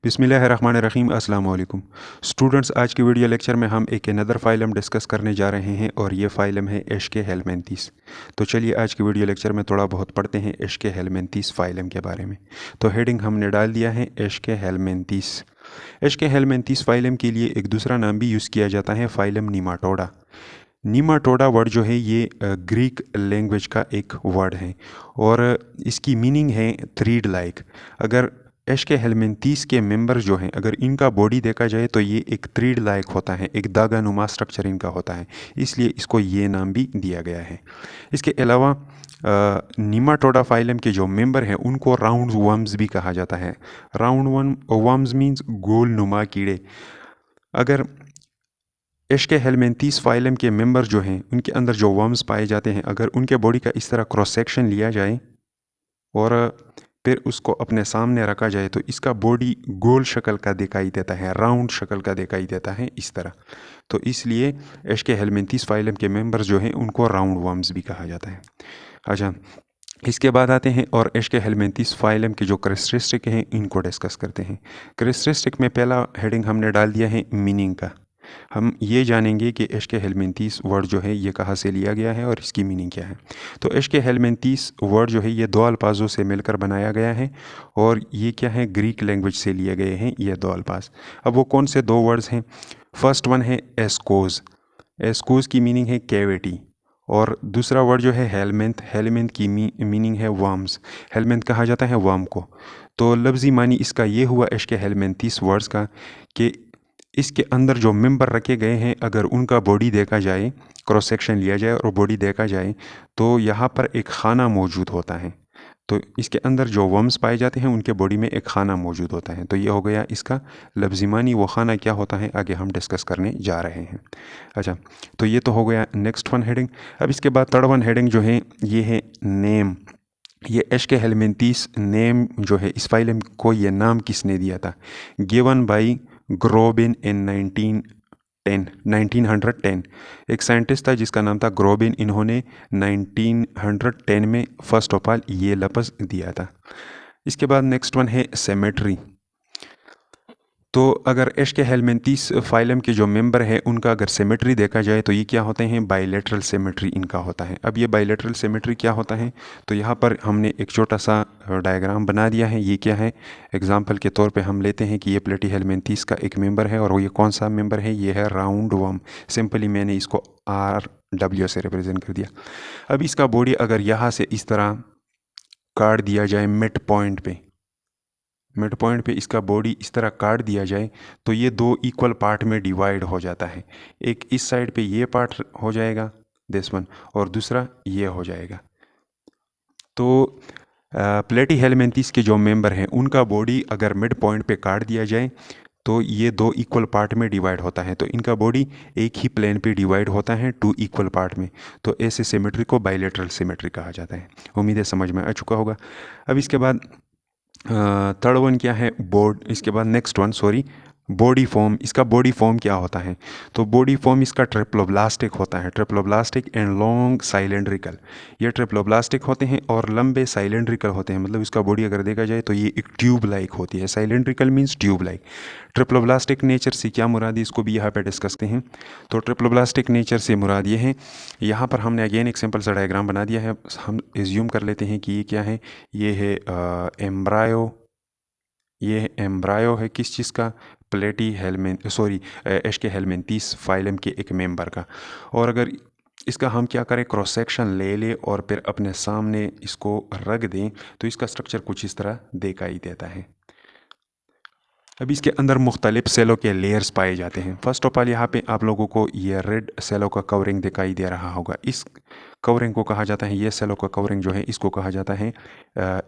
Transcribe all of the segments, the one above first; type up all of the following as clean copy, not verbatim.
बिस्मिल्लाहिर्रहमानिर्रहीम अस्सलाम वालेकुम स्टूडेंट्स। आज की वीडियो लेक्चर में हम एक अनदर फाइलम डिस्कस करने जा रहे हैं और ये फाइलम है इश्क़ हेलमिंथिस। तो चलिए आज की वीडियो लेक्चर में थोड़ा बहुत पढ़ते हैं इश्क़ हेलमिंथिस फाइलम के बारे में। तो हेडिंग हमने डाल दिया है इश्क़ हेलमिंथिस। इश्क़ हेलमिंथिस फाइलम के लिए एक दूसरा नाम भी यूज़ किया जाता है, फाइलम नीमाटोडा। नीमाटोडा वर्ड जो है ये ग्रीक लैंग्वेज का एक वर्ड है और इसकी मीनिंग है थ्रीड लाइक। अगर इश्क़ हेलमिंथिस के मेंबर जो हैं, अगर इनका बॉडी देखा जाए तो ये एक थ्रीड लाइक होता है, एक दागा नुमा स्ट्रक्चर इनका होता है, इसलिए इसको ये नाम भी दिया गया है। इसके अलावा नीमाटोडा फाइलम के जो मेंबर हैं उनको राउंड वर्म्स भी कहा जाता है। राउंड वर्म्स मीन्स गोल नुमा कीड़े। अगर इश्क़ हेलमिंथिस फाइलम के मेंबर जो हैं उनके अंदर जो वर्म्स पाए जाते हैं, अगर उनके बॉडी का इस तरह क्रॉस सेक्शन लिया जाए और फिर उसको अपने सामने रखा जाए तो इसका बॉडी गोल शक्ल का दिखाई देता है, राउंड शक्ल का दिखाई देता है इस तरह। तो इसलिए इश्क़ हेलमिंथिस फाइलम के मेंबर्स जो हैं उनको राउंड वर्म्स भी कहा जाता है। अच्छा, इसके बाद आते हैं और इश्क़ हेलमिंथिस फाइलम के जो कैरेक्टरिस्टिक हैं इनको डिस्कस करते हैं। कैरेक्टरिस्टिक में पहला हेडिंग हमने डाल दिया है मीनिंग का। हम ये जानेंगे कि इश्क़ हेलमिंथिस वर्ड जो है ये कहाँ से लिया गया है और इसकी मीनिंग क्या है। तो इश्क़ हेलमिंथिस वर्ड जो है ये दो अल्फाजों से मिलकर बनाया गया है और ये क्या है, ग्रीक लैंग्वेज से लिए गए हैं ये दो अल्फाज। अब वो कौन से दो वर्ड्स हैं? फर्स्ट वन है एस्कोज। एस्कोज की मीनिंग है कैविटी और दूसरा वर्ड जो है हेलमिंथ। हेलमिंथ की मीनिंग है वर्म्स। हेलमिंथ कहा जाता है वर्म को। तो लफ्ज़ी मानी इसका ये हुआ इश्क़ हेलमिंथिस वर्ड्स का कि इसके अंदर जो मेंबर रखे गए हैं अगर उनका बॉडी देखा जाए, क्रॉस सेक्शन लिया जाए और बॉडी देखा जाए तो यहाँ पर एक खाना मौजूद होता है। तो इसके अंदर जो वर्म्स पाए जाते हैं उनके बॉडी में एक खाना मौजूद होता है। तो ये हो गया इसका लफ्ज़ी मानी। वो खाना क्या होता है आगे हम डिस्कस करने जा रहे हैं। अच्छा, तो ये तो हो गया नेक्स्ट वन हेडिंग। अब इसके बाद थर्ड वन हेडिंग जो है ये है नेम। ये इश्क़ हेलमिंथिस नेम जो है, इस फाइलम को ये नाम किसने दिया था? गिवन बाई ग्रोबिन इन 1910। एक साइंटिस्ट था जिसका नाम था ग्रोबिन। इन्होंने 1910 में फर्स्ट ऑफ ऑल ये लफ्ज़ दिया था। इसके बाद नेक्स्ट वन है सिमेट्री। तो अगर इश्क़ हेलमिंथिस फाइलम के जो मेंबर है उनका अगर सिमेट्री देखा जाए तो ये क्या होते हैं, बाइलेटरल सिमेट्री इनका होता है। अब ये बाइलेटरल सिमेट्री क्या होता है, तो यहाँ पर हमने एक छोटा सा डायग्राम बना दिया है। ये क्या है, एग्जांपल के तौर पे हम लेते हैं कि ये प्लेटी हेलमिंथिस का एक मेंबर है और वो ये कौन सा मेंबर है, ये है राउंड वर्म। सिंपली मैंने इसको RW से रिप्रेजेंट कर दिया। अब इसका बॉडी अगर यहाँ से इस तरह काट दिया जाए मिड पॉइंट पे इसका बॉडी इस तरह काट दिया जाए तो ये दो इक्वल पार्ट में डिवाइड हो जाता है। एक इस साइड पे ये पार्ट हो जाएगा दिस वन, और दूसरा ये हो जाएगा। तो प्लेटी हेलमिंथिस के जो मेंबर हैं उनका बॉडी अगर मिड पॉइंट पे काट दिया जाए तो ये दो इक्वल पार्ट में डिवाइड होता है। तो इनका बॉडी एक ही प्लेन पे डिवाइड होता है टू इक्वल पार्ट में। तो ऐसे सिमेट्री को बाइलेटरल सिमेट्री कहा जाता है। उम्मीद है समझ में आ चुका होगा। अब इसके बाद थर्ड वन क्या है, इसके बाद नेक्स्ट वन बॉडी फॉर्म। इसका बॉडी फॉर्म क्या होता है, तो बॉडी फॉर्म इसका ट्रिप्लोब्लास्टिक होता है। Triploblastic and long cylindrical. ये ट्रिप्लोब्लास्टिक होते हैं और लंबे साइलेंड्रिकल होते हैं। मतलब इसका बॉडी अगर देखा जाए तो ये एक ट्यूब लाइक होती है। Cylindrical means tube like. Triploblastic nature से क्या मुराद है इसको भी यहाँ पे डिस्कस करते हैं। तो ट्रिप्लोब्लास्टिक नेचर से मुराद ये है, यहाँ पर हमने अगेन एक सिंपल सा डायग्राम बना दिया है। हम एज्यूम कर लेते हैं कि ये क्या है, ये है एम्ब्रायो। ये एम्ब्रायो है किस चीज़ का, इश्क़ हेलमिंथिस फाइलम के एक मेंबर का। और अगर इसका हम क्या करें, क्रॉस सेक्शन ले और फिर अपने सामने इसको रख दें तो इसका स्ट्रक्चर कुछ इस तरह दिखाई देता है। अब इसके अंदर मुख्तलिफ सेलों के लेयर्स पाए जाते हैं। फर्स्ट ऑफ ऑल यहाँ पे आप लोगों को ये रेड सेलों का कवरिंग दिखाई दे रहा होगा। इस कवरिंग को कहा जाता है, ये सेलों का कवरिंग जो है इसको कहा जाता है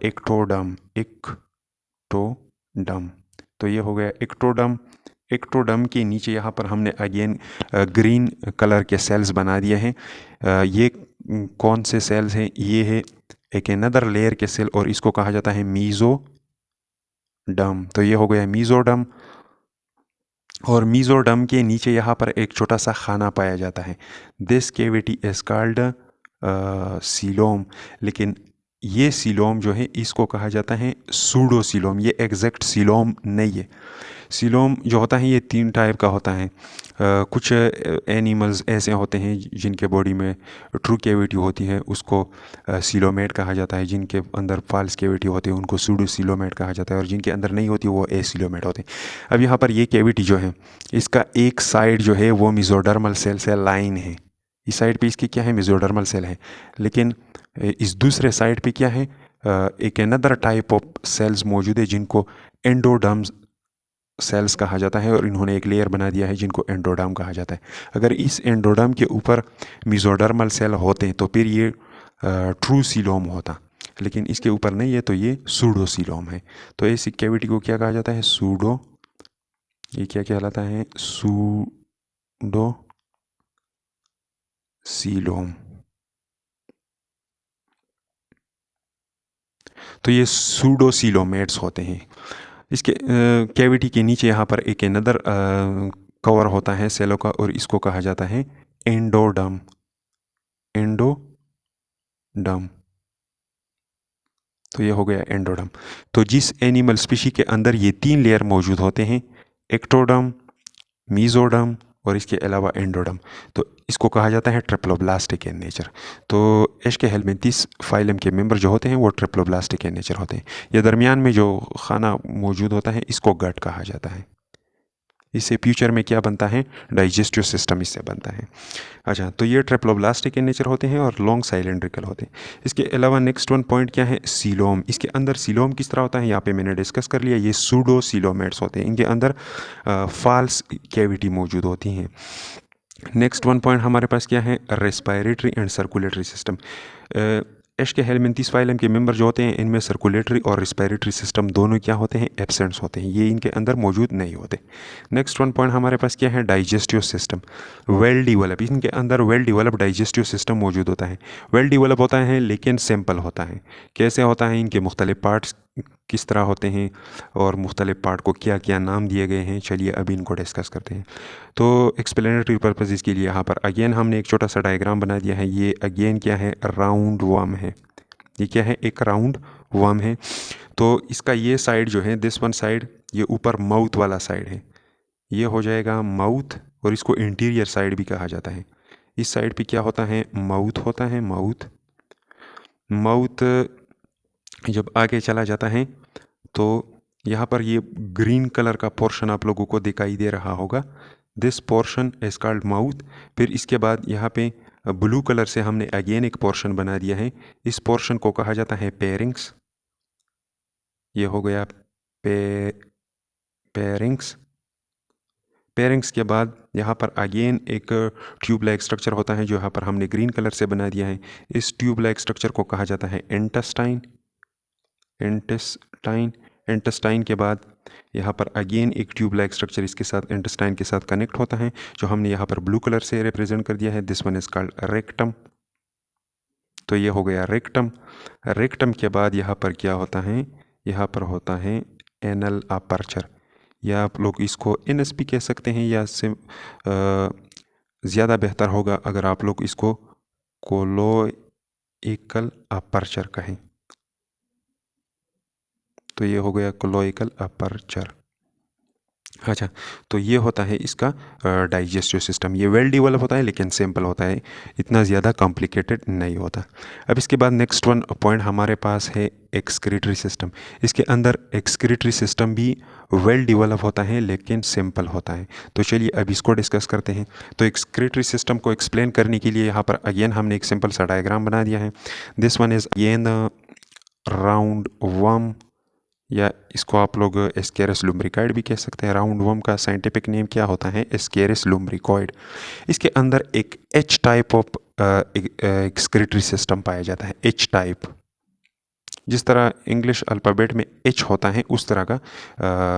एक्टोडर्म। तो ये हो गया एक्टोडर्म। एक्टोडर्म के नीचे यहाँ पर हमने अगेन ग्रीन कलर के सेल्स बना दिए हैं। ये कौन से सेल्स हैं, ये है एक अनदर लेयर के सेल और इसको कहा जाता है मीज़ोडर्म। तो ये हो गया मीज़ोडर्म। और मीज़ोडर्म के नीचे यहाँ पर एक छोटा सा खाना पाया जाता है। This cavity is called coelom. लेकिन ये सीलोम जो है इसको कहा जाता है सूडोसीलोम। ये एग्जैक्ट सीलोम नहीं है। सीलोम जो होता है ये 3 टाइप का होता है। कुछ एनिमल्स ऐसे होते हैं जिनके बॉडी में ट्रू कैविटी होती है, उसको सीलोमेट कहा जाता है। जिनके अंदर फॉल्स कैविटी होती है उनको सूडोसीलोमेट कहा जाता है, और जिनके अंदर नहीं होती वो एसीलोमेट होते हैं। अब यहाँ पर ये कैविटी जो है इसका एक साइड जो है वो मेसोडर्मल सेल से लाइन है। इस साइड पे इसकी क्या है, मेसोडर्मल सेल है, लेकिन इस दूसरे साइड पे क्या है, एक अनदर टाइप ऑफ सेल्स मौजूद है जिनको एंडोडर्म सेल्स कहा जाता है, और इन्होंने एक लेयर बना दिया है जिनको एंडोडर्म कहा जाता है। अगर इस एंडोडर्म के ऊपर मेसोडर्मल सेल होते तो फिर ये ट्रू सीलोम होता, लेकिन इसके ऊपर नहीं है तो ये सूडोसीलोम है। तो इस कैविटी को क्या कहा जाता है, सूडो, ये क्या कहलाता है, सूडो सीलोम। तो ये सूडोसीलोमेट्स होते हैं। इसके कैविटी के नीचे यहाँ पर एक अनदर कवर होता है सेलों का, और इसको कहा जाता है एंडोडर्म। एंडोडर्म, तो ये हो गया एंडोडर्म। तो जिस एनिमल स्पीशी के अंदर ये 3 लेयर मौजूद होते हैं, एक्टोडर्म, मीजोडर्म और इसके अलावा एंडोडर्म, तो इसको कहा जाता है ट्रिप्लोब्लास्टिक इन नेचर। तो एश्केहेलमिन्थीस फाइलम के मेंबर जो होते हैं वो ट्रिप्लोब्लास्टिक इन नेचर होते हैं। ये दरमियान में जो खाना मौजूद होता है इसको गट कहा जाता है। इससे फ्यूचर में क्या बनता है, डाइजेस्टिव सिस्टम इससे बनता है। अच्छा, तो ये ट्रिप्लोब्लास्टिक इन नेचर होते हैं और लॉन्ग साइलेंड्रिकल होते हैं। इसके अलावा नेक्स्ट वन पॉइंट क्या है, सीलोम। इसके अंदर सीलोम किस तरह होता है यहाँ पे मैंने डिस्कस कर लिया। ये सूडो सीलोमेट्स होते हैं, इनके अंदर फॉल्स कैविटी मौजूद होती हैं। नेक्स्ट वन पॉइंट हमारे पास क्या है, respiratory and circulatory system. Aschelminthes phylum के मेंबर जो होते हैं इनमें सर्कुलेटरी और रेस्पिरेटरी सिस्टम दोनों क्या होते हैं, एब्सेंट्स होते हैं, ये इनके अंदर मौजूद नहीं होते। नेक्स्ट वन पॉइंट हमारे पास क्या है, डाइजेस्टिव सिस्टम। वेल डिवेलप, इनके अंदर वेल डिवेलप डाइजेस्टिव सिस्टम मौजूद होता है। वेल डिवेलप होता है लेकिन सिंपल होता है। कैसे होता है, इनके मुख्तलिफ पार्ट्स किस तरह होते हैं और मुख्तलिफ पार्ट को क्या क्या नाम दिए गए हैं, चलिए अभी इनको डिस्कस करते हैं। तो एक्सप्लेनेटरी पर्पज़ के लिए यहाँ पर अगेन हमने एक छोटा सा डायग्राम बना दिया है। ये अगेन क्या है, राउंड वर्म है। ये क्या है, एक राउंड वर्म है। तो इसका ये साइड जो है, दिस वन साइड, ये ऊपर माउथ वाला साइड है, ये हो जाएगा माउथ, और इसको इंटीरियर साइड भी कहा जाता है। इस साइड पे क्या होता है, माउथ होता है। माउथ जब आगे चला जाता है तो यहाँ पर ये ग्रीन कलर का पोर्शन आप लोगों को दिखाई दे रहा होगा, this portion is called mouth. फिर इसके बाद यहाँ पे ब्लू कलर से हमने अगेन एक पोर्शन बना दिया है, इस पोर्शन को कहा जाता है पेरिंग्स। ये हो गया पेरिंग्स। पेरिंग्स के बाद यहाँ पर अगेन एक ट्यूब लाइक स्ट्रक्चर होता है जो यहाँ पर हमने ग्रीन कलर से बना दिया है। इस ट्यूब लाइक स्ट्रक्चर को कहा जाता है इंटेस्टाइन। इंटेस्टाइन के बाद यहाँ पर अगेन एक ट्यूब लाइक स्ट्रक्चर इसके साथ इंटेस्टाइन के साथ कनेक्ट होता है, जो हमने यहाँ पर ब्लू कलर से रिप्रेजेंट कर दिया है। This one is called rectum. तो ये हो गया रेक्टम। रेक्टम के बाद यहाँ पर क्या होता है, यहाँ पर होता है एनल अपर्चर, या आप लोग इसको एनएसपी कह सकते हैं, या से ज़्यादा बेहतर होगा अगर आप लोग इसको कोलोइकल अपर्चर कहें। तो ये हो गया कोलोइकल अपर्चर। अच्छा, तो ये होता है इसका डाइजेस्टिव सिस्टम। ये वेल डेवलप होता है लेकिन सिंपल होता है, इतना ज़्यादा कॉम्प्लिकेटेड नहीं होता। अब इसके बाद नेक्स्ट वन पॉइंट हमारे पास है एक्सक्रीटरी सिस्टम। इसके अंदर एक्सक्रीटरी सिस्टम भी वेल डेवलप होता है लेकिन सिंपल होता है। तो चलिए अब इसको डिस्कस करते हैं। तो एक्सक्रीटरी सिस्टम को एक्सप्लेन करने के लिए यहाँ पर अगेन हमने एक सिंपल सा डायग्राम बना दिया है। This one is again round worm, या इसको आप लोग एस्केरस लुम्ब्रिकॉइड भी कह सकते हैं। राउंड वर्म का साइंटिफिक नेम क्या होता है, एस्केरस लुम्ब्रिकॉइड। इसके अंदर एक H type of excretory system पाया जाता है, एच टाइप। जिस तरह इंग्लिश अल्फ़ाबेट में एच होता है उस तरह का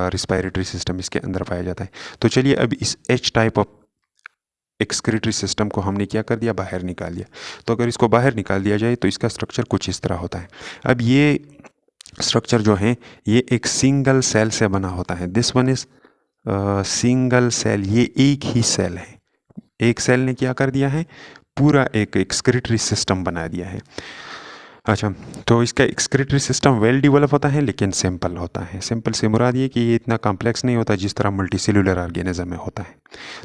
रिस्पायरेटरी सिस्टम इसके अंदर पाया जाता है। तो चलिए अब इस H type of excretory system को हमने क्या कर दिया, बाहर निकाल दिया। तो अगर इसको बाहर निकाल दिया जाए तो इसका स्ट्रक्चर कुछ इस तरह होता है। अब ये स्ट्रक्चर जो है ये एक सिंगल सेल से बना होता है। This one is single cell, ये एक ही सेल है। एक सेल ने क्या कर दिया है, पूरा एक एक्सक्रीटरी सिस्टम बना दिया है। अच्छा, तो इसका एक्सक्रीटरी सिस्टम वेल डेवलप होता है लेकिन सिंपल होता है। सिंपल से मुराद ये कि ये इतना कॉम्प्लेक्स नहीं होता जिस तरह मल्टी सेलुलर ऑर्गेनिज्म में होता है।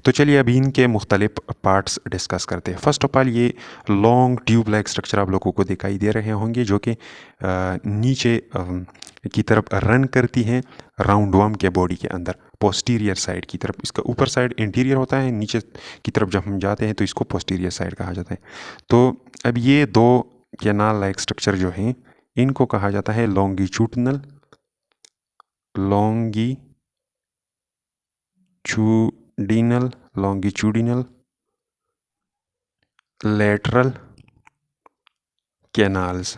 तो चलिए अभी इनके मुख्तलिफ पार्ट्स डिस्कस करते हैं। फर्स्ट ऑफ ऑल ये लॉन्ग ट्यूब लाइक स्ट्रक्चर आप लोगों को दिखाई दे रहे होंगे जो कि नीचे की तरफ रन करती हैं राउंड वर्म के बॉडी के अंदर पोस्टीरियर साइड की तरफ। इसका ऊपर साइड इंटीरियर होता है, नीचे की तरफ जब हम जाते हैं तो इसको पोस्टीरियर साइड कहा जाता है। तो अब ये दो कैनाल लाइक स्ट्रक्चर जो हैं इनको कहा जाता है लॉन्गिट्यूडिनल लेटरल कैनाल्स।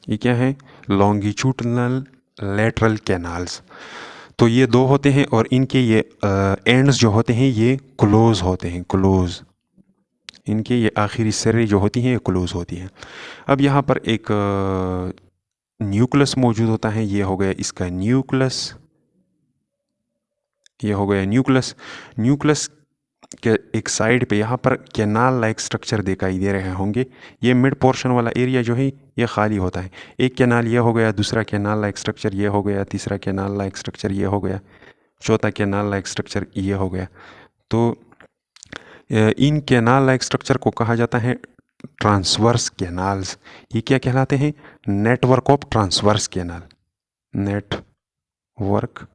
ये क्या है? Longitudinal lateral canals. तो ये दो होते हैं और इनके ये एंड्स जो होते हैं ये क्लोज होते हैं, क्लोज। इनके ये आखिरी सिरे जो होती हैं ये क्लोज होती हैं। अब यहाँ पर एक न्यूक्लियस मौजूद होता है। ये हो गया इसका न्यूक्लियस, ये हो गया न्यूक्लियस। न्यूक्लियस के एक साइड पे यहाँ पर कैनाल लाइक स्ट्रक्चर दिखाई दे रहे होंगे। ये मिड पोर्शन वाला एरिया जो है ये खाली होता है। एक कैनाल ये हो गया, दूसरा कैनाल लाइक स्ट्रक्चर ये हो गया, तीसरा कैनाल लाइक स्ट्रक्चर ये हो गया, चौथा कैनाल लाइक स्ट्रक्चर ये हो गया। तो इन कैनाल लाइक स्ट्रक्चर को कहा जाता है ट्रांसवर्स कैनाल्स। ये क्या कहलाते हैं? Network of transverse canal, network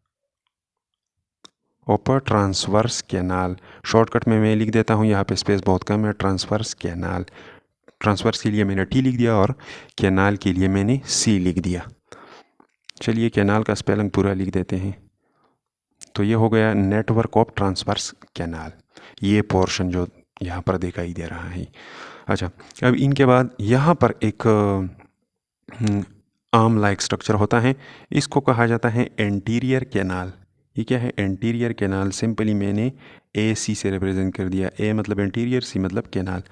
of transverse canal. Shortcut में मैं लिख देता हूँ, यहाँ पे स्पेस बहुत कम है। ट्रांसवर्स कैनाल, ट्रांसवर्स के लिए मैंने टी लिख दिया और कैनाल के लिए मैंने सी लिख दिया। चलिए कैनाल का स्पेलिंग पूरा लिख देते हैं। तो ये हो गया नेटवर्क ऑफ ट्रांसवर्स कैनाल, ये पोर्शन जो यहाँ पर दिखाई दे रहा है। अच्छा, अब इनके बाद यहाँ पर एक आर्म लाइक स्ट्रक्चर होता है, इसको कहा जाता है एंटीरियर कैनाल। ये क्या है? Anterior canal. सिंपली मैंने ए सी से रिप्रेजेंट कर दिया। ए मतलब एंटीरियर, सी मतलब कैनाल।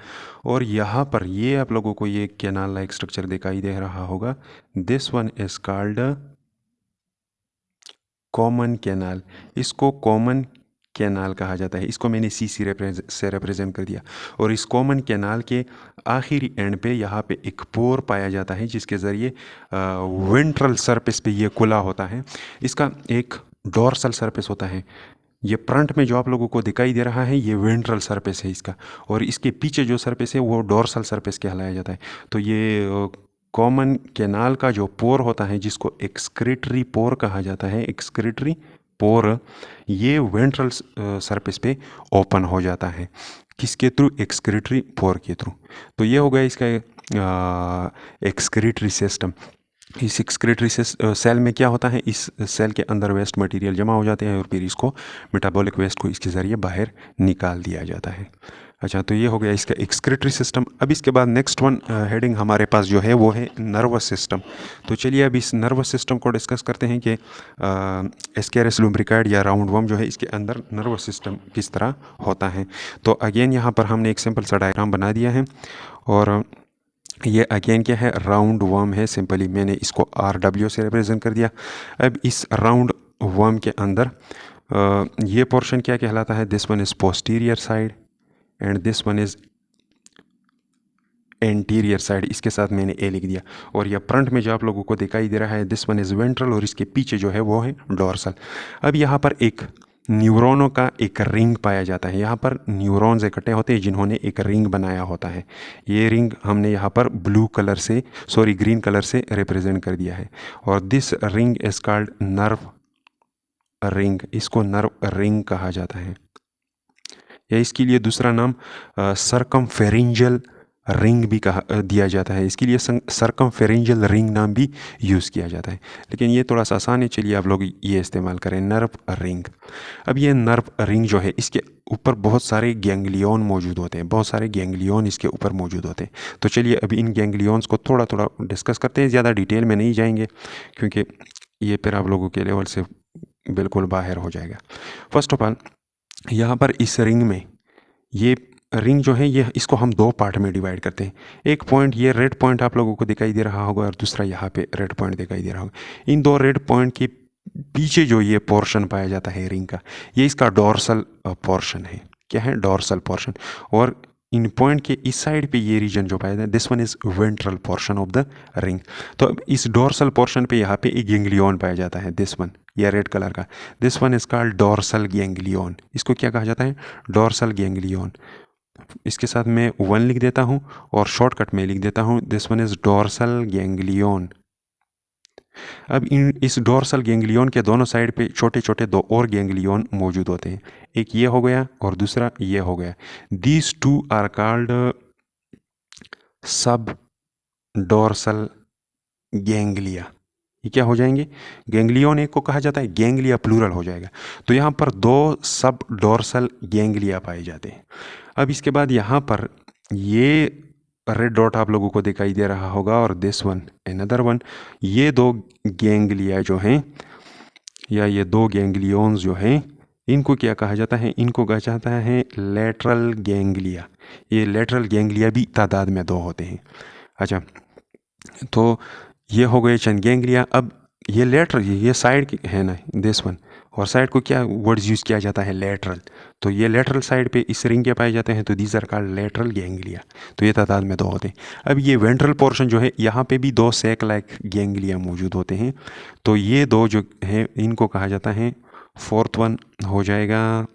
और यहाँ पर ये आप लोगों को ये कैनाल लाइक स्ट्रक्चर दिखाई दे रहा होगा। This one is called common canal. इसको कॉमन कैनाल कहा जाता है। इसको मैंने सी से रिप्रेजेंट कर दिया। और इस कॉमन कैनाल के आखिरी एंड पे यहाँ पे एक पोर पाया जाता है जिसके ज़रिए वेंट्रल सरफेस पे ये खुला होता है। इसका एक डोर्सल सरफेस होता है। ये फ्रंट में जो आप लोगों को दिखाई दे रहा है ये वेंट्रल सरफेस है इसका, और इसके पीछे जो सरफेस है वो डोर्सल सरफेस कहलाया जाता है। तो ये कॉमन कैनाल का जो पोर होता है जिसको एक्सक्रीटरी पोर कहा जाता है, एक्सक्रीटरी पोर, ये वेंट्रल सरफेस पे ओपन हो जाता है। किसके थ्रू? एक्सक्रीटरी पोर के थ्रू। तो ये हो गया इसका एक्सक्रीटरी सिस्टम। इस एक्सक्रीटरी सेल में क्या होता है? इस सेल के अंदर वेस्ट मटेरियल जमा हो जाते हैं और फिर इसको मेटाबॉलिक वेस्ट को इसके ज़रिए बाहर निकाल दिया जाता है। अच्छा, तो ये हो गया इसका एक्सक्रीटरी सिस्टम। अब इसके बाद नेक्स्ट वन हेडिंग हमारे पास जो है वो है नर्वस सिस्टम। तो चलिए अब इस नर्वस सिस्टम को डिस्कस करते हैं कि एस्केरिस लुम्ब्रिकैड या राउंड वर्म जो है इसके अंदर नर्वस सिस्टम किस तरह होता है। तो अगेन यहाँ पर हमने एक सिंपल सा डायग्राम बना दिया है और ये अगेन क्या है? राउंड वर्म है। सिंपली मैंने इसको RW से रिप्रेजेंट कर दिया। अब इस राउंड वर्म के अंदर ये पोर्शन क्या कहलाता है? This one is posterior side and this one is anterior side. इसके साथ मैंने ए लिख दिया। और यह फ्रंट में जो आप लोगों को दिखाई दे रहा है दिस वन इज़ वेंट्रल और इसके पीछे जो है वो है डोर्सल। अब यहाँ पर एक न्यूरॉनों का एक रिंग पाया जाता है। यहाँ पर न्यूरॉन्स इकट्ठे होते हैं जिन्होंने एक रिंग बनाया होता है। ये रिंग हमने यहाँ पर ग्रीन कलर से रिप्रेजेंट कर दिया है। और this ring is called nerve ring. इसको नर्व रिंग कहा जाता है, या इसके लिए दूसरा नाम सर्कमफेरेंजियल रिंग भी कहा दिया जाता है। इसके लिए सर्कमफेरेंजियल रिंग नाम भी यूज़ किया जाता है, लेकिन ये थोड़ा सा आसान है। चलिए आप लोग ये इस्तेमाल करें, नर्व रिंग। अब ये नर्व रिंग जो है इसके ऊपर बहुत सारे गैंग्लियन मौजूद होते हैं, बहुत सारे गैंग्लियन इसके ऊपर मौजूद होते हैं। तो चलिए अभी इन गैंग्लियंस को थोड़ा थोड़ा डिस्कस करते हैं, ज़्यादा डिटेल में नहीं जाएंगे क्योंकि ये फिर आप लोगों के लेवल से बिल्कुल बाहर हो जाएगा। फर्स्ट ऑफ ऑल यहाँ पर इस रिंग में, ये रिंग जो है ये इसको हम दो पार्ट में डिवाइड करते हैं। एक पॉइंट, ये रेड पॉइंट आप लोगों को दिखाई दे रहा होगा और दूसरा यहाँ पे रेड पॉइंट दिखाई दे रहा होगा। इन दो रेड पॉइंट के पीछे जो ये पोर्शन पाया जाता है रिंग का, ये इसका डोर्सल पोर्शन है। क्या है? Dorsal portion. और इन पॉइंट के इस साइड पे ये रीजन जो पाया जाता है, this one is ventral portion of the ring. तो अब इस डोर्सल पोर्शन पे यहाँ पे एक गैंग्लियन पाया जाता है, दिस वन, या रेड कलर का, this one is called dorsal ganglion. इसको क्या कहा जाता है? Dorsal ganglion. इसके साथ मैं 1 लिख देता हूँ और शॉर्टकट में लिख देता हूँ, this one is dorsal ganglion. अब इस डोर्सल गैंग्लियन के दोनों साइड पे छोटे छोटे 2 और गैंग्लियन मौजूद होते हैं, एक ये हो गया और दूसरा ये हो गया। दीज 2 आर कॉल्ड सब डोर्सल गैंग्लिया। ये क्या हो जाएंगे? गैंग्लियन एक को कहा जाता है, गैंग्लिया प्लूरल हो जाएगा। तो यहाँ पर 2 सब डोर्सल गैंग्लिया पाए जाते हैं। अब इसके बाद यहाँ पर ये रेड डॉट आप लोगों को दिखाई दे रहा होगा और दिस वन अनदर वन, ये 2 गैंग्लिया जो हैं, या ये 2 गैंग्लियंस जो हैं, इनको क्या कहा जाता है? इनको कहा जाता है लेटरल गैंग्लिया। ये लेटरल गैंग्लिया भी तादाद में 2 होते हैं। अच्छा, तो ये हो गए चंद गैंग्लिया। अब ये लेटरल, ये साइड है ना, दिस वन, और साइड को क्या वर्ड्स यूज़ किया जाता है? लेटरल। तो ये लेटरल साइड पे इस रिंग के पाए जाते हैं, तो these are called lateral ganglia. तो ये तादाद में 2 होते हैं। अब ये वेंट्रल पोर्शन जो है, यहाँ पे भी 2 सैक लाइक गैंग्लिया मौजूद होते हैं। तो ये 2 जो है, इनको कहा जाता है, फोर्थ वन हो जाएगा,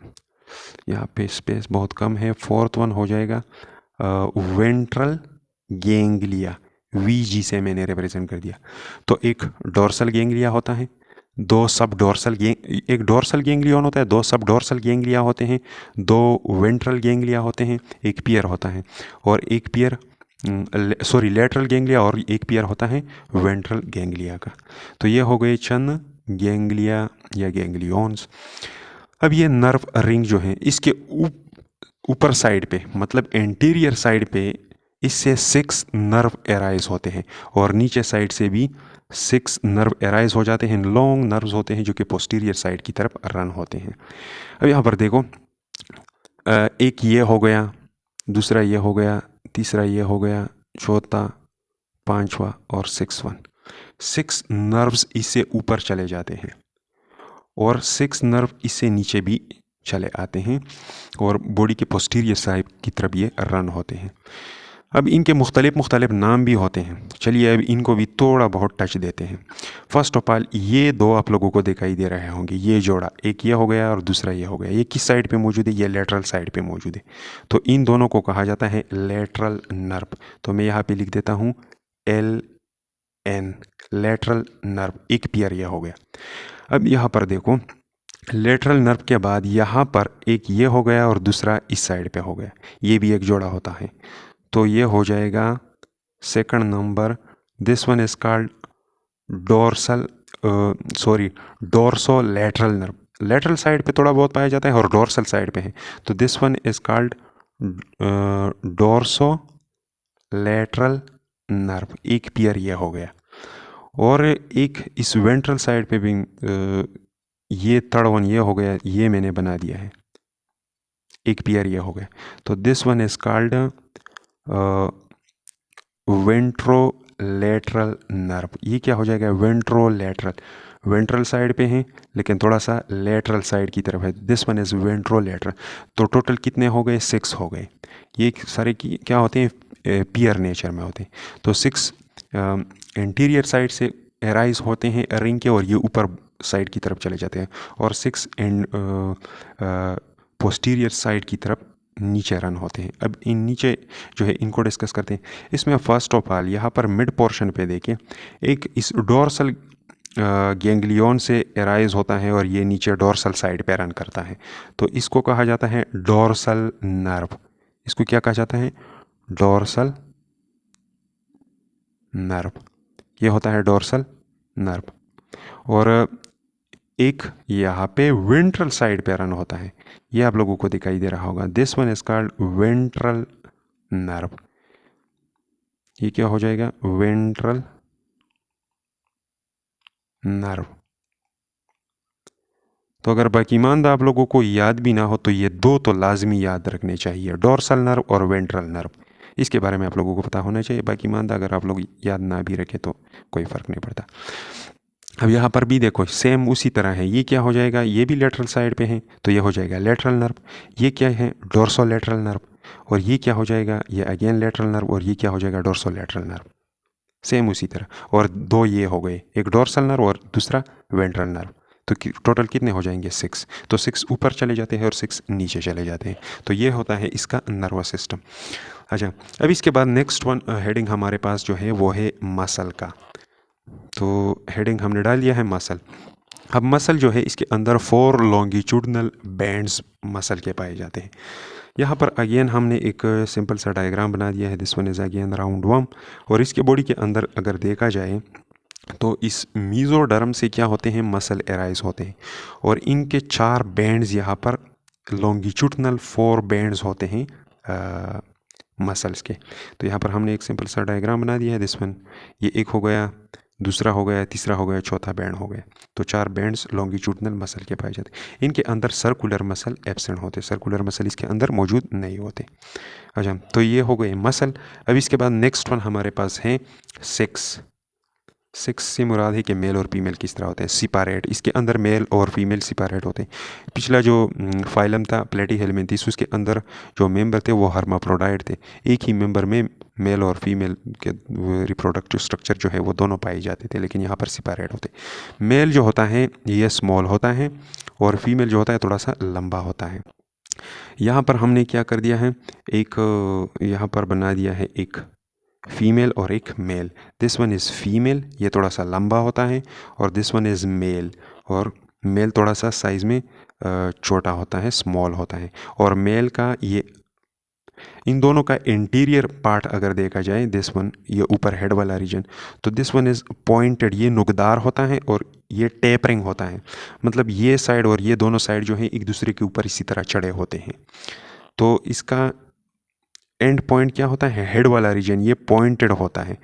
यहाँ पे स्पेस बहुत कम है, फोर्थ वन हो जाएगा वेंट्रल गैंग्लिया। VG से मैंने रिप्रेजेंट कर दिया। तो एक डोर्सल गैंग्लिया होता है, 2 सब डोर्सल एक डोर्सल गैंग्लियन होता है, 2 सब डोर्सल गैंग्लिया होते हैं, 2 वेंट्रल गैंग्लिया होते हैं, एक पियर होता है, और एक पियर लेटरल गैंग्लिया, और एक पियर होता है वेंट्रल गैंग्लिया का। तो ये हो गए चंद गैंग्लिया या गैंग्लियंस। अब ये नर्व रिंग जो है, इसके ऊपर साइड पे, मतलब एंटीरियर साइड पे, इससे 6 नर्व एराइज होते हैं, और नीचे साइड से भी 6 नर्व एराइज हो जाते हैं। लॉन्ग नर्व्स होते हैं जो कि पोस्टीरियर साइड की तरफ रन होते हैं। अब यहाँ पर देखो, एक ये हो गया, दूसरा ये हो गया, तीसरा ये हो गया, चौथा, पांचवा और 6 नर्व्स इससे ऊपर चले जाते हैं, और 6 नर्व इससे नीचे भी चले आते हैं, और बॉडी के पोस्टीरियर साइड की तरफ ये रन होते हैं। अब इनके मुख्तलिफ नाम भी होते हैं। चलिए अब इनको भी थोड़ा बहुत टच देते हैं। फर्स्ट ऑफ ऑल, ये 2 आप लोगों को दिखाई दे रहे होंगे, ये जोड़ा, एक ये हो गया और दूसरा ये हो गया। ये किस साइड पे मौजूद है? ये लेटरल साइड पे मौजूद है। तो इन दोनों को कहा जाता है लेटरल नर्व। तो मैं यहाँ पे लिख देता हूँ LN, लेटरल नर्व, एक पेयर ये हो गया। अब यहाँ पर देखो, लेटरल नर्व के बाद यहाँ पर एक ये हो गया और दूसरा इस साइड पे हो गया, ये भी एक जोड़ा होता है। तो ये हो जाएगा second number. This one is called dorso lateral nerve. Lateral side पे थोड़ा बहुत पाया जाता है और डोर्सल साइड पे है। तो this one is called dorso lateral nerve, एक पेयर ये हो गया। और एक इस वेंट्रल साइड पे भी ये थर्ड वन ये हो गया, ये मैंने बना दिया है, एक पेयर ये हो गया। तो this one is called ventrolateral nerve. ये क्या हो जाएगा? वेंट्रोलेटरल, वेंट्रल साइड पे है लेकिन थोड़ा सा लेटरल साइड की तरफ है। This one is ventrolateral. तो टोटल कितने हो गए? 6 हो गए। ये सारे की क्या होते हैं? पियर नेचर में होते हैं। तो 6 इंटीरियर साइड से एराइज होते हैं रिंग के, और ये ऊपर साइड की तरफ चले जाते हैं, और 6 पोस्टीरियर साइड की तरफ नीचे रन होते हैं। अब इन नीचे जो है इनको डिस्कस करते हैं। इसमें फर्स्ट ऑफ ऑल यहाँ पर मिड पोर्शन पे देखें, एक इस डोर्सल गैंग्लियन से एराइज होता है और ये नीचे डोर्सल साइड पे रन करता है। तो इसको कहा जाता है डोर्सल नर्व। इसको क्या कहा जाता है? Dorsal nerve. ये होता है डोर्सल नर्व। और एक यहाँ पे वेंट्रल साइड पे रन होता है, ये आप लोगों को दिखाई दे रहा होगा। This one is called ventral nerve. ये क्या हो जाएगा? Ventral nerve. तो अगर बाकीमानद आप लोगों को याद भी ना हो तो ये 2 तो लाजमी याद रखने चाहिए, डोर्सल नर्व और वेंट्रल नर्व। इसके बारे में आप लोगों को पता होना चाहिए। बाकीमानद अगर आप लोग याद ना भी रखें तो कोई फ़र्क नहीं पड़ता। अब यहाँ पर भी देखो सेम उसी तरह है। ये क्या हो जाएगा? ये भी लेटरल साइड पे है, तो ये हो जाएगा लेटरल नर्व। ये क्या है? डोर्सोलेटरल नर्व। और ये क्या हो जाएगा, ये अगेन लेटरल नर्व, और ये क्या हो जाएगा, डोर्सोलेटरल नर्व। सेम उसी तरह। और दो ये हो गए, एक डोर्सल नर्व और दूसरा वेंट्रल नर्व। तो टोटल कितने हो जाएंगे, 6। तो 6 ऊपर चले जाते हैं और 6 नीचे चले जाते हैं। तो ये होता है इसका नर्वस सिस्टम। अच्छा, अब इसके बाद नेक्स्ट वन हेडिंग हमारे पास जो है वो है मसल का। तो हेडिंग हमने डाल दिया है मसल। अब मसल जो है इसके अंदर 4 लॉन्गिट्यूडनल बैंड्स मसल के पाए जाते हैं। यहाँ पर अगेन हमने एक सिंपल सा डायग्राम बना दिया है। This one is again round worm. और इसके बॉडी के अंदर अगर देखा जाए तो इस मीजोडर्म से क्या होते हैं, मसल एराइज होते हैं। और इनके 4 बैंड्स यहाँ पर लॉन्गिट्यूडनल 4 बैंड्स होते हैं मसल्स के। तो यहाँ पर हमने एक सिंपल सा डायग्राम बना दिया है। दिस वन, ये एक हो गया, दूसरा हो गया, तीसरा हो गया, चौथा बैंड हो गया। तो 4 बैंड्स लॉन्गिट्यूडनल मसल के पाए जाते हैं। इनके अंदर सर्कुलर मसल एब्सेंट होते, सर्कुलर मसल इसके अंदर मौजूद नहीं होते। अच्छा, तो ये हो गए मसल। अब इसके बाद नेक्स्ट वन हमारे पास है सेक्स। सेक्स से मुराद है कि मेल और फीमेल किस तरह होते हैं, सिपारेट। इसके अंदर मेल और फीमेल सिपारेट होते हैं। पिछला जो फाइलम था प्लेटीहेलमिन्थेस, उसके अंदर जो मेंबर थे वो हर्माफ्रोडाइट थे। एक ही मेंबर में मेल और फीमेल के रिप्रोडक्टिव स्ट्रक्चर जो है वो दोनों पाए जाते थे, लेकिन यहाँ पर सिपारेट होते। मेल जो होता है ये स्मॉल होता है और फीमेल जो होता है थोड़ा सा लंबा होता है। यहाँ पर हमने क्या कर दिया है, एक यहाँ पर बना दिया है एक फीमेल और एक male. This one is female, ये थोड़ा सा लंबा होता है, और दिस वन इज़ मेल, और मेल थोड़ा सा साइज़ में छोटा होता है, स्मॉल होता है। और मेल का ये, इन दोनों का इंटीरियर पार्ट अगर देखा जाए, दिस वन ये ऊपर हेड वाला रीजन, तो दिस वन इज़ पॉइंटेड, ये नुकदार होता है, और ये टेपरिंग होता है। मतलब ये साइड और ये दोनों साइड जो है एक दूसरे के ऊपर इसी तरह चढ़े होते हैं। तो इसका एंड पॉइंट क्या होता है, हेड वाला रीजन ये पॉइंटेड होता है,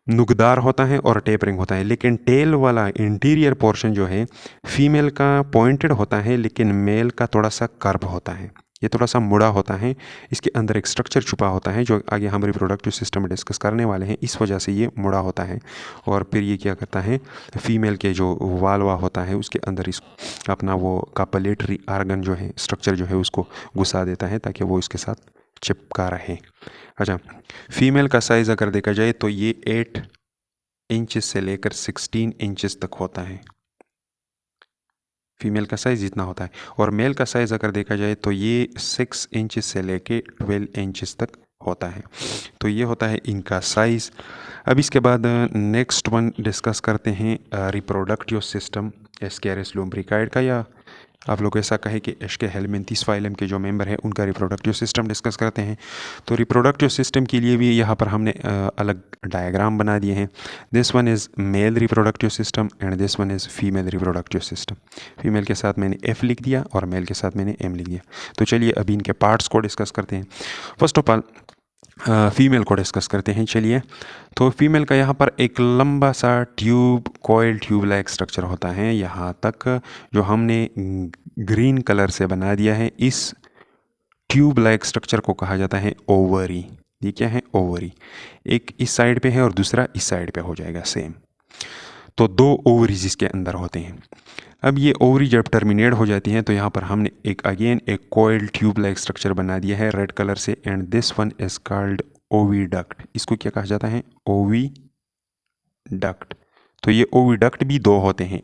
नुकदार होता है और टेपरिंग होता है। लेकिन टेल वाला इंटीरियर पोर्शन जो है फीमेल का पॉइंटेड होता है, लेकिन मेल का थोड़ा सा कर्व होता है, ये थोड़ा सा मुड़ा होता है। इसके अंदर एक स्ट्रक्चर छुपा होता है जो आगे हम रिप्रोडक्टिव सिस्टम में डिस्कस करने वाले हैं, इस वजह से ये मुड़ा होता है। और फिर ये क्या करता है, फीमेल के जो वाल्वा होता है उसके अंदर इस अपना वो कापलेटरी आर्गन जो है, स्ट्रक्चर जो है उसको घुसा देता है ताकि वो इसके साथ चिपका रहे। अच्छा, फीमेल का साइज़ अगर देखा जाए तो ये 8 इंच से लेकर 16 इंचेस तक होता है। फीमेल का साइज़ इतना होता है। और मेल का साइज़ अगर देखा जाए तो ये 6 इंच से लेके 12 इंचेस तक होता है। तो ये होता है इनका साइज़। अब इसके बाद नेक्स्ट वन डिस्कस करते हैं रिप्रोडक्टिव सिस्टम एस्केरिस लुम्ब्रिकाइड का, या आप लोग ऐसा कहें कि एस्के हेलमिन्थेस फाइलम के जो मेंबर है उनका रिप्रोडक्टिव सिस्टम डिस्कस करते हैं। तो रिप्रोडक्टिव सिस्टम के लिए भी यहाँ पर हमने अलग डायग्राम बना दिए हैं। This one is male reproductive system and this one is female reproductive system. Female के साथ मैंने एफ लिख दिया और मेल के साथ मैंने एम लिख दिया। तो चलिए अभी इनके पार्ट्स को डिस्कस करते हैं। फर्स्ट ऑफ ऑल फीमेल को डिस्कस करते हैं। चलिए, तो फीमेल का यहाँ पर एक लंबा सा tube, coil tube like structure होता है यहाँ तक, जो हमने ग्रीन कलर से बना दिया है। इस ट्यूब लाइक स्ट्रक्चर को कहा जाता है ओवरी। ये क्या है, ओवरी। एक इस साइड पे है और दूसरा इस साइड पे हो जाएगा सेम। तो 2 ओवरीज इसके अंदर होते हैं। अब ये ओवरी जब टर्मिनेट हो जाती हैं तो यहाँ पर हमने एक अगेन एक कोइल ट्यूब लाइक स्ट्रक्चर बना दिया है रेड कलर से, and this one is called oviduct. इसको क्या कहा जाता है, ओविडक्ट। तो ये ओविडक्ट भी 2 होते हैं,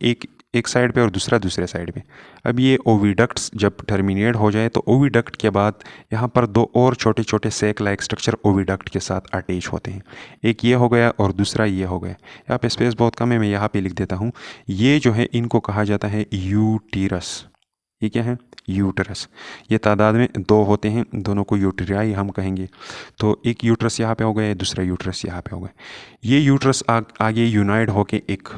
एक साइड पे और दूसरा दूसरे साइड पे। अब ये ओविडक्ट्स जब टर्मिनेट हो जाए तो ओविडक्ट के बाद यहाँ पर 2 और छोटे छोटे सेक लाइक स्ट्रक्चर ओविडक्ट के साथ अटैच होते हैं। एक ये हो गया और दूसरा ये हो गया। यहाँ पे स्पेस बहुत कम है, मैं यहाँ पे लिख देता हूँ। ये जो है इनको कहा जाता है यूटीरस। ये क्या है, यूटरस। ये तादाद में 2 होते हैं, दोनों को यूटेराई हम कहेंगे। तो एक यूटरस यहाँ पे हो गया, दूसरा यूटरस यहाँ पे हो गया। ये यूटरस आगे यूनाइड होके एक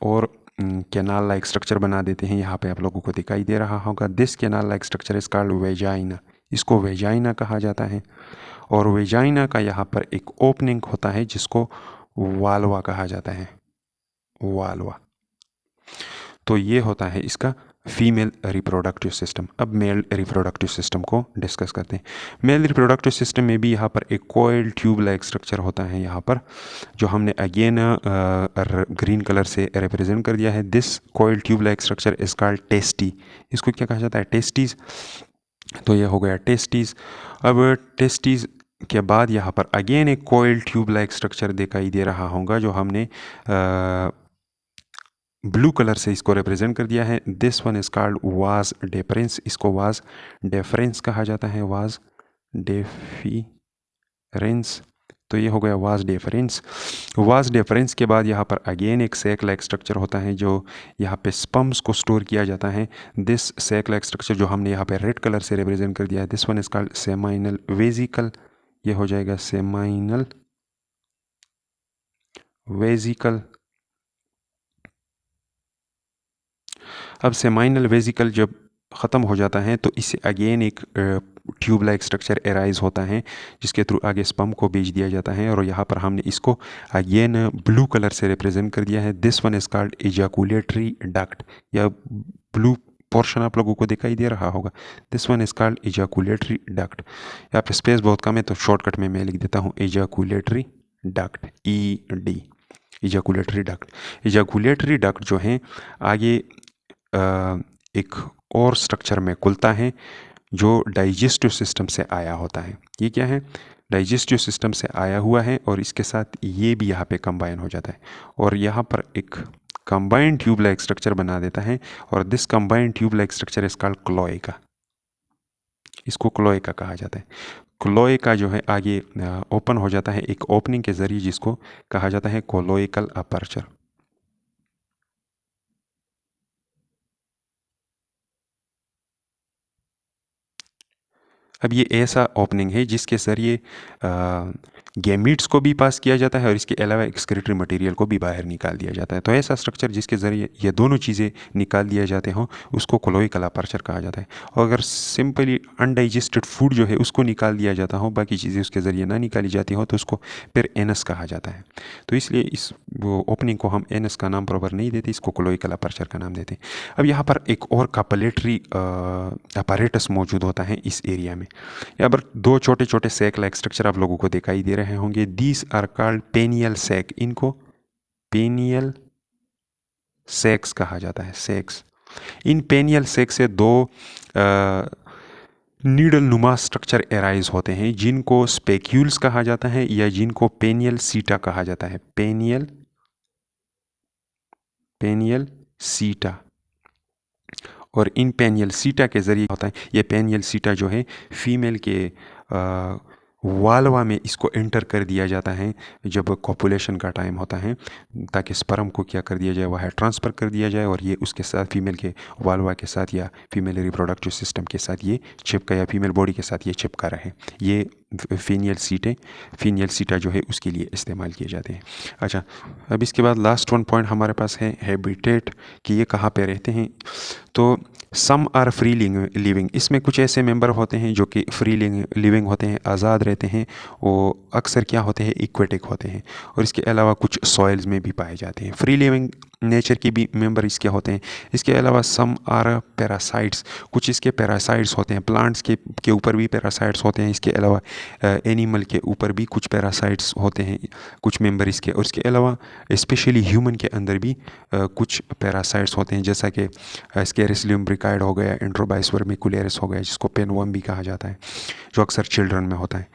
और कैनाल लाइक स्ट्रक्चर बना देते हैं। यहाँ पे आप लोगों को दिखाई दे रहा होगा, this canal like structure is called vagina. इसको वेजाइना कहा जाता है। और वेजाइना का यहाँ पर एक ओपनिंग होता है जिसको वाल्वा कहा जाता है, वाल्वा। तो ये होता है इसका फीमेल रिप्रोडक्टिव सिस्टम। अब मेल रिप्रोडक्टिव सिस्टम को डिस्कस करते हैं। मेल रिप्रोडक्टिव सिस्टम में भी यहाँ पर एक कोइल ट्यूब लाइक स्ट्रक्चर होता है यहाँ पर, जो हमने अगेन ग्रीन कलर से रिप्रेजेंट कर दिया है। This coil tube like structure is called testis. इसको क्या कहा जाता है, टेस्टीज। तो ये हो गया टेस्टीज़। अब टेस्टीज़ के बाद यहाँ पर अगेन एक कोयल ट्यूब लाइक स्ट्रक्चर दिखाई दे रहा होगा जो हमने ब्लू कलर से इसको रिप्रेजेंट कर दिया है। This one is called was deference, इसको वाज डेफरेंस कहा जाता है, वाज डेफरेंस। तो ये हो गया वाज डेफरेंस। वाज डेफरेंस के बाद यहाँ पर अगेन एक सैक लाइक स्ट्रक्चर होता है जो यहाँ पे स्पम्स को स्टोर किया जाता है। दिस सैक लाइक स्ट्रक्चर जो हमने यहाँ पे रेड कलर से रिप्रेजेंट कर दिया है, this one is called seminal vesicle. ये हो जाएगा सेमाइनल वेजिकल। अब सेमाइनल वेजिकल जब ख़त्म हो जाता है तो इससे अगेन एक ट्यूब लाइक स्ट्रक्चर एराइज होता है जिसके थ्रू आगे स्पम को भेज दिया जाता है, और यहाँ पर हमने इसको अगेन ब्लू कलर से रिप्रेजेंट कर दिया है। This one is called ejaculatory duct, या ब्लू पोर्शन आप लोगों को दिखाई दे रहा होगा। This one is called ejaculatory duct. यहाँ पे स्पेस बहुत कम है तो शॉर्टकट में मैं लिख देता हूँ इजाकुलेटरी डक्ट, ED, इजाकुलेटरी डक्ट। इजाकुलेटरी डक्ट जो है आगे एक और स्ट्रक्चर में खुलता है जो डाइजेस्टिव सिस्टम से आया होता है। ये क्या है? डाइजेस्टिव सिस्टम से आया हुआ है और इसके साथ ये भी यहाँ पे कंबाइन हो जाता है और यहाँ पर एक कंबाइंड ट्यूब लाइक स्ट्रक्चर बना देता है, और this combined tube like structure is called cloaca. इसको क्लोएका कहा जाता है। क्लोएका जो है आगे ओपन हो जाता है एक ओपनिंग के जरिए जिसको कहा जाता है कोलोइकल अपर्चर। अब ये ऐसा ओपनिंग है जिसके ज़रिए गैमीट्स को भी पास किया जाता है और इसके अलावा एक्सक्रीटरी मटेरियल को भी बाहर निकाल दिया जाता है। तो ऐसा स्ट्रक्चर जिसके ज़रिए ये दोनों चीज़ें निकाल दिया जाते हों उसको कोलोइकल अपर्चर कहा जाता है। और अगर सिंपली अनडाइजेस्टेड फूड जो है उसको निकाल दिया जाता हो, बाकी चीज़ें उसके ज़रिए ना निकाली जाती हो, तो उसको फिर एनस कहा जाता है। तो इसलिए इस वो ओपनिंग को हम एनस का नाम प्रॉपर नहीं देते, इसको कोलोइकल अपर्चर का नाम देते हैं। अब यहाँ पर एक और कैपिलरी अपैरेटस मौजूद होता है इस एरिया में। यहाँ पर दो छोटे छोटे सैक लाइक स्ट्रक्चर आप लोगों को दिखाई दे रहे होंगे। These are called penial sac, इनको पेनियल सैक्स कहा जाता है, सैक्स। इन पेनियल सैक से दो नीडल नुमा स्ट्रक्चर एराइज होते हैं जिनको स्पेक्यूल्स कहा जाता है या जिनको पेनियल सीटा कहा जाता है, पेनियल सीटा। और इन पेनियल सीटा के ज़रिए होता है, ये पेनियल सीटा जो है फीमेल के वालवा में इसको एंटर कर दिया जाता है जब कॉपुलेशन का टाइम होता है, ताकि स्पर्म को क्या कर दिया जाए, वह ट्रांसफ़र कर दिया जाए और ये उसके साथ फीमेल के वालवा के साथ या फीमेल रिप्रोडक्टिव सिस्टम के साथ ये चिपका, या फीमेल बॉडी के साथ ये चिपका रहे। ये फीनियल सीटा जो है उसके लिए इस्तेमाल किए जाते हैं। अच्छा, अब इसके बाद लास्ट वन पॉइंट हमारे पास है हैबिटेट, कि ये कहाँ पे रहते हैं। तो सम आर फ्री लिविंग, इसमें कुछ ऐसे मेंबर होते हैं जो कि फ्री लिविंग होते हैं, आज़ाद रहते हैं। वो अक्सर क्या होते हैं, इक्वेटिक होते हैं, और इसके अलावा कुछ सॉइल्स में भी पाए जाते हैं। फ्री लिविंग नेचर के भी मेंबर इसके होते हैं। इसके अलावा सम आर पैरासाइट्स, कुछ इसके पैरासाइट्स होते हैं, प्लांट्स के ऊपर भी पैरासाइट्स होते हैं। इसके अलावा एनिमल के ऊपर भी कुछ पैरासाइट्स होते हैं, कुछ मेंबर इसके। और इसके अलावा स्पेशली ह्यूमन के अंदर भी कुछ पैरासाइट्स होते हैं, जैसा कि स्केरिस लुम्ब्रिकाइड हो गया, एंट्रोबाइस वर्मिकुलेरिस हो गया, जिसको पेनवर्म भी कहा जाता है, जो अक्सर चिल्ड्रन में होता है।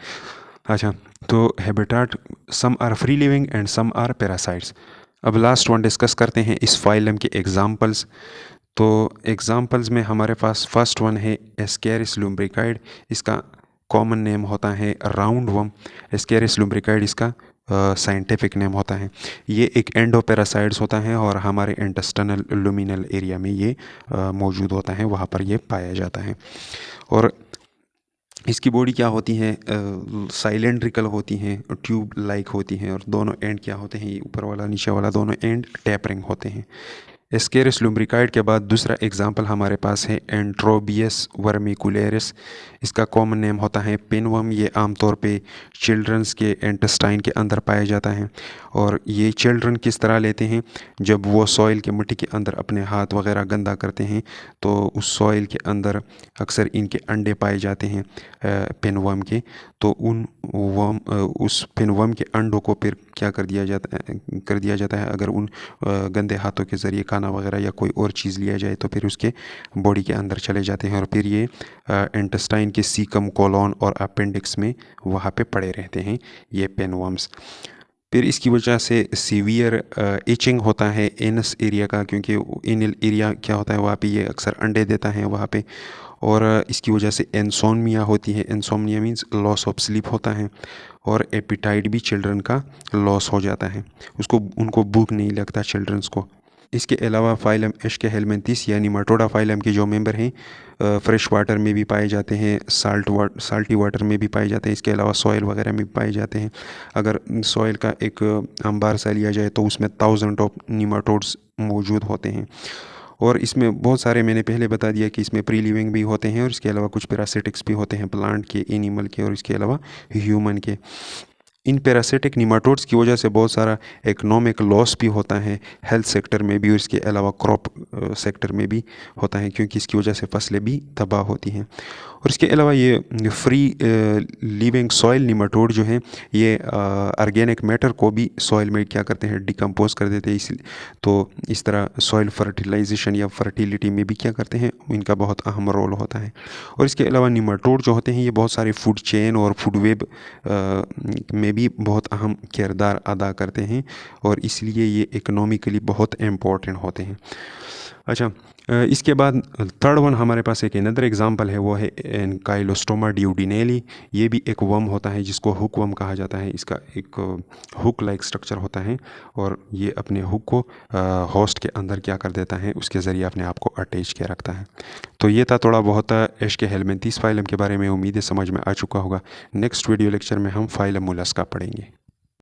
अच्छा, तो habitat some are free living and some are parasites. अब लास्ट वन डिस्कस करते हैं इस फाइलम के एग्जांपल्स। तो एग्जांपल्स में हमारे पास फर्स्ट वन है एस्केरिस लुम्ब्रिकाइड, इसका कॉमन नेम होता है राउंड वर्म। एस्केरिस लुम्ब्रिकाइड इसका साइंटिफिक नेम होता है। ये एक एंडोपेरासाइड्स होता है और हमारे इंटेस्टिनल लुमिनल एरिया में ये मौजूद होता है, वहाँ पर ये पाया जाता है। और इसकी बॉडी क्या होती है, साइलेंड्रिकल होती हैं, ट्यूब लाइक होती हैं, और दोनों एंड क्या होते हैं, ये ऊपर वाला नीचे वाला दोनों एंड टैपरिंग होते हैं। एस्केरिस लुम्ब्रिकाइड के बाद दूसरा एग्जाम्पल हमारे पास है एंट्रोबियस वर्मिकुलेरिस, इसका कॉमन नेम होता है पिनवर्म। ये आमतौर पे चिल्ड्रंस के इंटेस्टाइन के अंदर पाया जाता है। और ये चिल्ड्रन किस तरह लेते हैं, जब वो सॉइल के मिट्टी के अंदर अपने हाथ वगैरह गंदा करते हैं तो उस सॉइल के अंदर अक्सर इनके अंडे पाए जाते हैं पिनवर्म के। तो उस पिनवर्म के अंडों को फिर क्या कर दिया जाता है अगर उन गंदे हाथों के ज़रिए खाना वगैरह या कोई और चीज़ लिया जाए तो फिर उसके बॉडी के अंदर चले जाते हैं और फिर ये इंटेस्टाइन के सीकम, कोलोन और अपेंडिक्स में वहाँ पे पड़े रहते हैं ये पेनवर्म्स। फिर इसकी वजह से सीवियर इचिंग होता है एनस एरिया का, क्योंकि एनल एरिया क्या होता है वहाँ पे ये अक्सर अंडे देता है वहाँ पे। और इसकी वजह से इंसोम्निया होती है। Insomnia means loss of sleep होता है। और एपिटाइट भी चिल्ड्रन का लॉस हो जाता है, उनको भूख नहीं लगता चिल्ड्रंस को। इसके अलावा फाइलम एशकेहेलमिन्थिस या निमाटोडा फाइलम के जो मेंबर हैं फ्रेश वाटर में भी पाए जाते हैं, साल्टी वाटर में भी पाए जाते हैं। इसके अलावा सॉइल वगैरह में भी पाए जाते हैं। अगर सॉइल का एक अंबार सा लिया जाए तो उसमें 1000 ऑफ निमाटोड्स मौजूद होते हैं। और इसमें बहुत सारे, मैंने पहले बता दिया कि इसमें प्री लिविंग भी होते हैं और इसके अलावा कुछ पैरासिटिक्स भी होते हैं, प्लांट के, एनिमल के और इसके अलावा ह्यूमन के। इन पैरासिटिक निमाटोड्स की वजह से बहुत सारा इकोनॉमिक लॉस भी होता है हेल्थ सेक्टर में भी और इसके अलावा क्रॉप सेक्टर में भी होता है, क्योंकि इसकी वजह से फसलें भी तबाह होती हैं। और इसके अलावा ये फ्री लिविंग सॉइल निमाटोड जो है ये ऑर्गेनिक मैटर को भी सॉइल में क्या करते हैं, डिकम्पोज कर देते हैं। इसलिए तो इस तरह सॉइल फर्टिलाइजेशन या फर्टिलिटी में भी क्या करते हैं, इनका बहुत अहम रोल होता है। और इसके अलावा निमाटोड जो होते हैं ये बहुत सारे फूड चेन और फूड वेब में भी बहुत अहम किरदार अदा करते हैं और इसलिए ये इकोनॉमिकली बहुत इम्पोर्टेंट होते हैं। अच्छा, इसके बाद थर्ड वन हमारे पास एक अनदर एग्जांपल है, वो है एनकाइलोस्टोमा ड्यूडिनेली। ये भी एक वर्म होता है जिसको हुक वर्म कहा जाता है। इसका एक हुक लाइक स्ट्रक्चर होता है और ये अपने हुक को होस्ट के अंदर क्या कर देता है, उसके ज़रिए अपने आप को अटैच किया रखता है। तो ये था थोड़ा बहुत एशकेहेलमिन्थिस फाइलम के बारे में। उम्मीद है समझ में आ चुका होगा। नेक्स्ट वीडियो लेक्चर में हम फाइलम मोलस्का पढ़ेंगे।